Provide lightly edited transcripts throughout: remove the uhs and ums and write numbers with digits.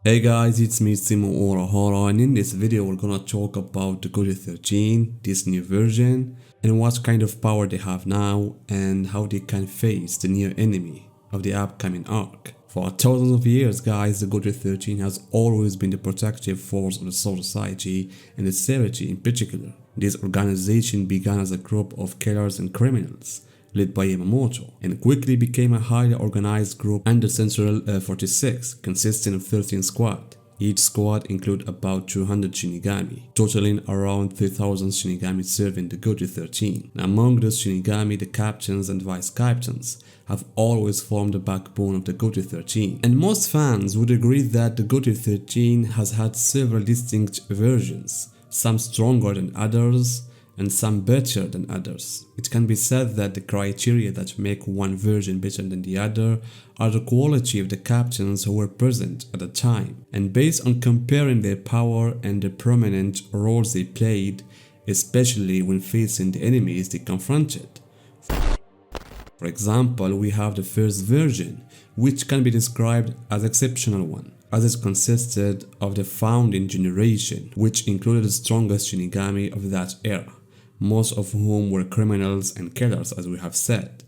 Hey guys, it's me Simo Orahara, and in this video we're gonna talk about the Gotei 13, this new version, and what kind of power they have now and how they can face the near enemy of the upcoming arc. For thousands of years guys, the Gotei 13 has always been the protective force of the Soul Society and the Serity in particular. This organization began as a group of killers and criminals led by Yamamoto, and quickly became a highly organized group under Central 46, consisting of 13 squads. Each squad include about 200 Shinigami, totaling around 3,000 Shinigami serving the Gotei 13. Now, among those Shinigami, the captains and vice captains have always formed the backbone of the Gotei 13. And most fans would agree that the Gotei 13 has had several distinct versions, some stronger than others, and some better than others. It can be said that the criteria that make one version better than the other are the quality of the captains who were present at the time, and based on comparing their power and the prominent roles they played, especially when facing the enemies they confronted. For example, we have the first version, which can be described as exceptional one, as it consisted of the founding generation, which included the strongest Shinigami of that era, most of whom were criminals and killers, as we have said.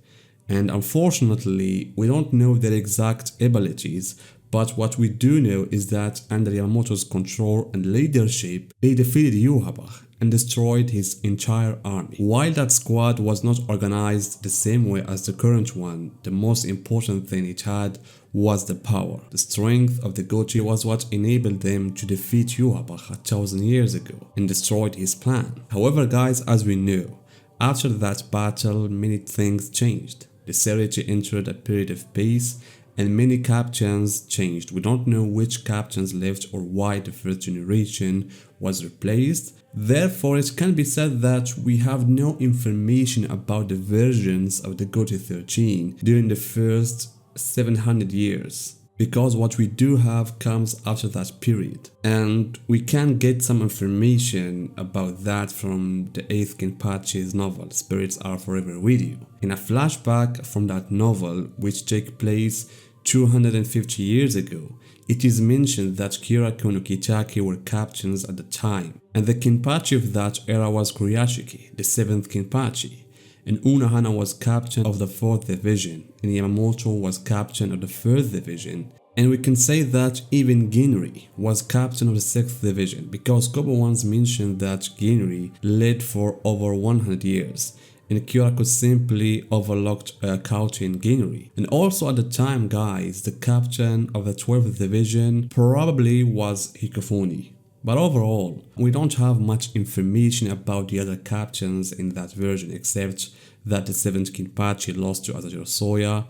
And unfortunately, we don't know their exact abilities, but what we do know is that under Yamamoto's control and leadership, they defeated Yhwach and destroyed his entire army. While that squad was not organized the same way as the current one, the most important thing it had was the power. The strength of the Gotei was what enabled them to defeat Yhwach 1,000 years ago and destroyed his plan. However guys, as we know, after that battle many things changed. The Serity entered a period of peace and many captains changed. We don't know which captains left or why the first generation was replaced. Therefore, it can be said that we have no information about the versions of the Gotei 13 during the first 700 years, because what we do have comes after that period. And we can get some information about that from the 8th Kenpachi's novel, Spirits Are Forever With You. In a flashback from that novel, which takes place 250 years ago, it is mentioned that Kiraku and Okitake were captains at the time, and the Kenpachi of that era was Kuryashiki, the 7th Kenpachi, and Unohana was captain of the 4th Division, and Yamamoto was captain of the 3rd Division, and we can say that even Ginri was captain of the 6th Division, because Kobo once mentioned that Ginri led for over 100 years, and Kyoraku simply overlooked Gotei and Ginri. And also at the time guys, the captain of the 12th Division probably was Hikofuni. But overall, we don't have much information about the other captains in that version, except that the 7th Kenpachi lost to Asaji Soya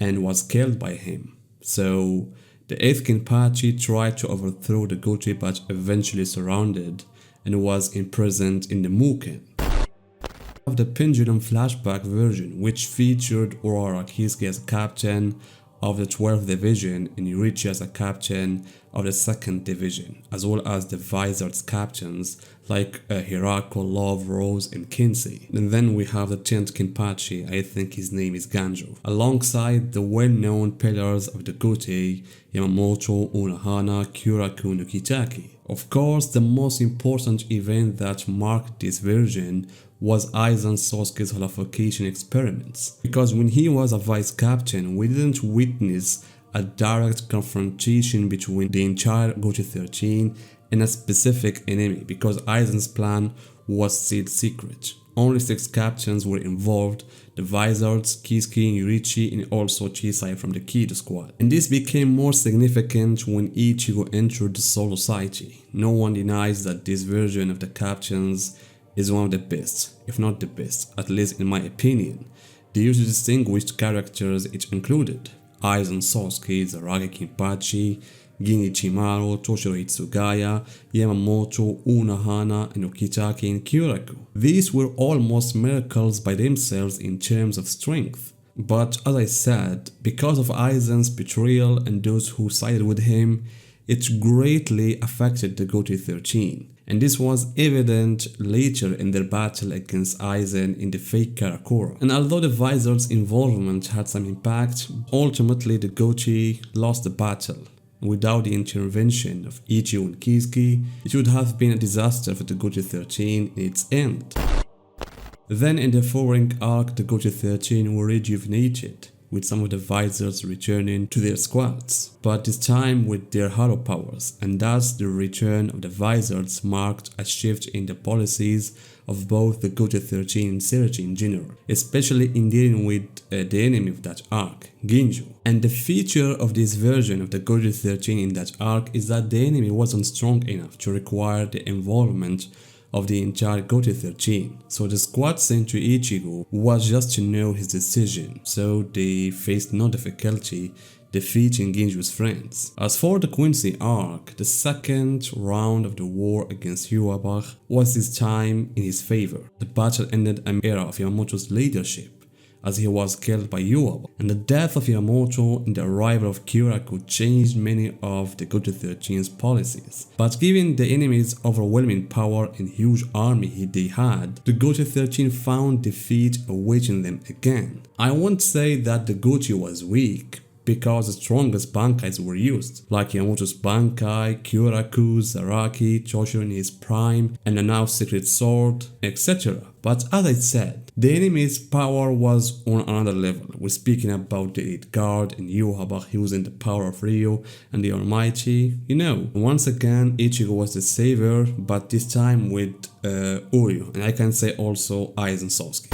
and was killed by him. So the 8th Kenpachi tried to overthrow the Gotei but eventually surrounded and was imprisoned in the Muken. Of the Pendulum flashback version, which featured Urara Kisuke as a captain of the 12th Division and Yurichi as a captain of the 2nd Division, as well as the Vizard's captains like Hirako, Love, Rose, and Quincy. And then we have the 10th Kenpachi, I think his name is Ganjo, alongside the well-known pillars of the Gotei, Yamamoto, Unohana, Kyoraku, and Okitake. Of course, the most important event that marked this version was Aizen Sasuke's holification experiments, because when he was a vice captain, we didn't witness a direct confrontation between the entire Gotei 13 and a specific enemy, because Aizen's plan was still secret. Only 6 captains were involved: the Vizards, Kisuke, Yurichi, and also Chisai from the Kido squad. And this became more significant when Ichigo entered the Soul Society. No one denies that this version of the captains is one of the best, if not the best, at least in my opinion, due to distinguished characters it included: Aizen Sasuke, Zaragi Kenpachi, Gin Ichimaru, Toshiro Itsugaya, Yamamoto, Unohana, and Okitake and Kyoraku. These were almost miracles by themselves in terms of strength. But as I said, because of Aizen's betrayal and those who sided with him, it greatly affected the Gotei 13. And this was evident later in their battle against Aizen in the fake Karakura. And although the Vizard's involvement had some impact, ultimately the Gotei lost the battle. Without the intervention of Ichigo and Kizuki, it would have been a disaster for the Gotei 13 in its end. Then in the following arc, the Gotei 13 were rejuvenated, with some of the visors returning to their squads, but this time with their hero powers, and thus the return of the visors marked a shift in the policies of both the Gotei 13 and Search in general, especially in dealing with the enemy of that arc, Ginjo. And the feature of this version of the Gotei 13 in that arc is that the enemy wasn't strong enough to require the involvement of the entire Gotei 13, so the squad sent to Ichigo was just to know his decision, so they faced no difficulty defeating Ginju's friends. As for the Quincy arc, the second round of the war against Yuabach was this time in his favor. The battle ended an era of Yamamoto's leadership, as he was killed by Yuaba, and the death of Yamamoto and the arrival of Kyoraku changed many of the Gotei 13's policies. But given the enemy's overwhelming power and huge army they had, the Gotei 13 found defeat awaiting them again. I won't say that the Gotei was weak, because the strongest Bankais were used, like Yamamoto's Bankai, Kyoraku, Zaraki, Choshiro in his prime, and the now secret sword, etc. But as I said, the enemy's power was on another level. We're speaking about the Elite Guard and Yuhabach using the power of Ryo and the Almighty. You know, once again Ichigo was the savior, but this time with Uryu, and I can say also Aizen Sasuke.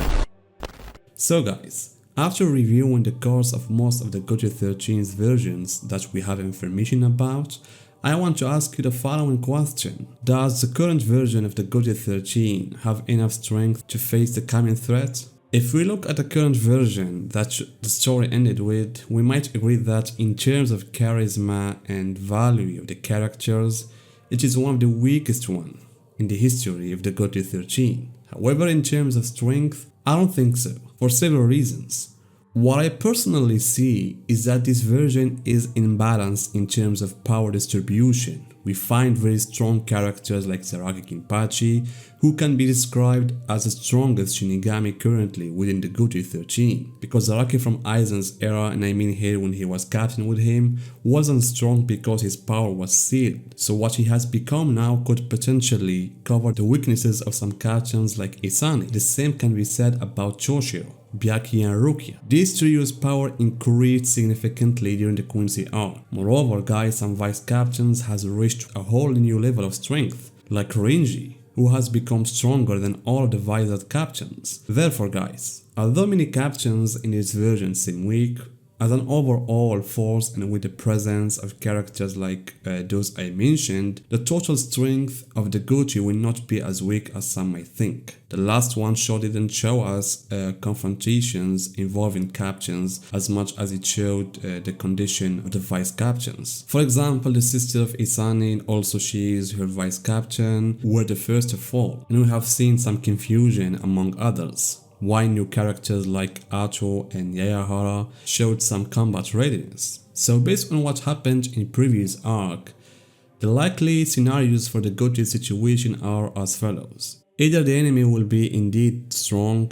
So guys, after reviewing the course of most of the Gotei 13's versions that we have information about, I want to ask you the following question. Does the current version of the Gotei 13 have enough strength to face the coming threat? If we look at the current version that the story ended with, we might agree that in terms of charisma and value of the characters, it is one of the weakest ones in the history of the Gotei 13. However, in terms of strength, I don't think so, for several reasons. What I personally see is that this version is imbalanced in terms of power distribution. We find very strong characters like Zaraki Kinpachi, who can be described as the strongest Shinigami currently within the Gotei 13. Because Zaraki from Aizen's era, and I mean here when he was captain with him, wasn't strong because his power was sealed. So what he has become now could potentially cover the weaknesses of some captains like Isane. The same can be said about Choshiro, Byaki and Rukia. These trio's power increased significantly during the Quincy arc. Moreover guys, some vice captains has reached a whole new level of strength, like Renji, who has become stronger than all of the vice captains. Therefore guys, although many captains in this version seem weak, as an overall force and with the presence of characters like those I mentioned, the total strength of the Gotei will not be as weak as some might think. The last one didn't show us confrontations involving captains as much as it showed the condition of the vice captains. For example, the sister of Isane and also she is her vice captain were the first to fall, and we have seen some confusion among others. Why new characters like Ato and Yayahara showed some combat readiness. So based on what happened in previous arc, the likely scenarios for the Gotei situation are as follows. Either the enemy will be indeed strong,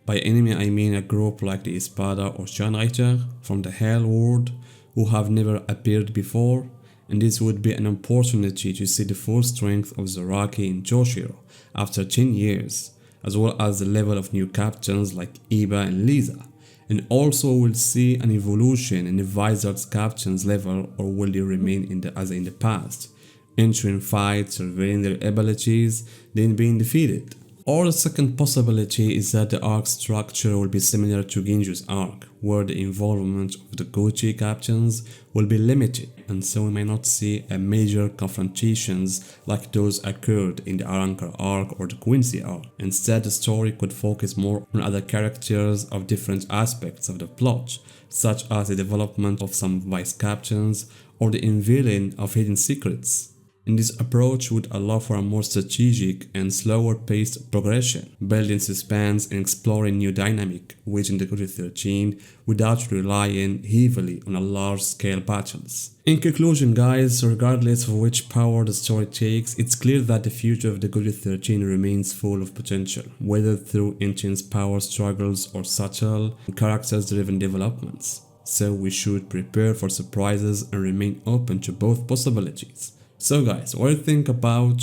by enemy I mean a group like the Espada or Shanreiter from the Hell World who have never appeared before, and this would be an opportunity to see the full strength of Zaraki and Choshiro after 10 years. As well as the level of new captains like Iba and Lisa, and also we'll see an evolution in the Vizard's captain's level, or will they remain as in the past, entering fights, revealing their abilities, then being defeated. Or the second possibility is that the arc structure will be similar to Ginju's arc, where the involvement of the Gotei captains will be limited, and so we may not see a major confrontations like those occurred in the Arrancar arc or the Quincy arc. Instead, the story could focus more on other characters of different aspects of the plot, such as the development of some vice captains or the unveiling of hidden secrets. And this approach would allow for a more strategic and slower paced progression, building suspense and exploring new dynamic within the Gotei 13 without relying heavily on a large scale battles. In conclusion guys, regardless of which power the story takes, it's clear that the future of the Gotei 13 remains full of potential, whether through intense power struggles or subtle, characters driven developments. so we should prepare for surprises and remain open to both possibilities. So guys, what do you think about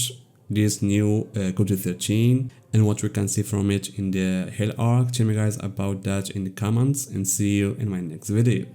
this new Gotei 13 and what we can see from it in the Hell arc? Tell me guys about that in the comments, and see you in my next video.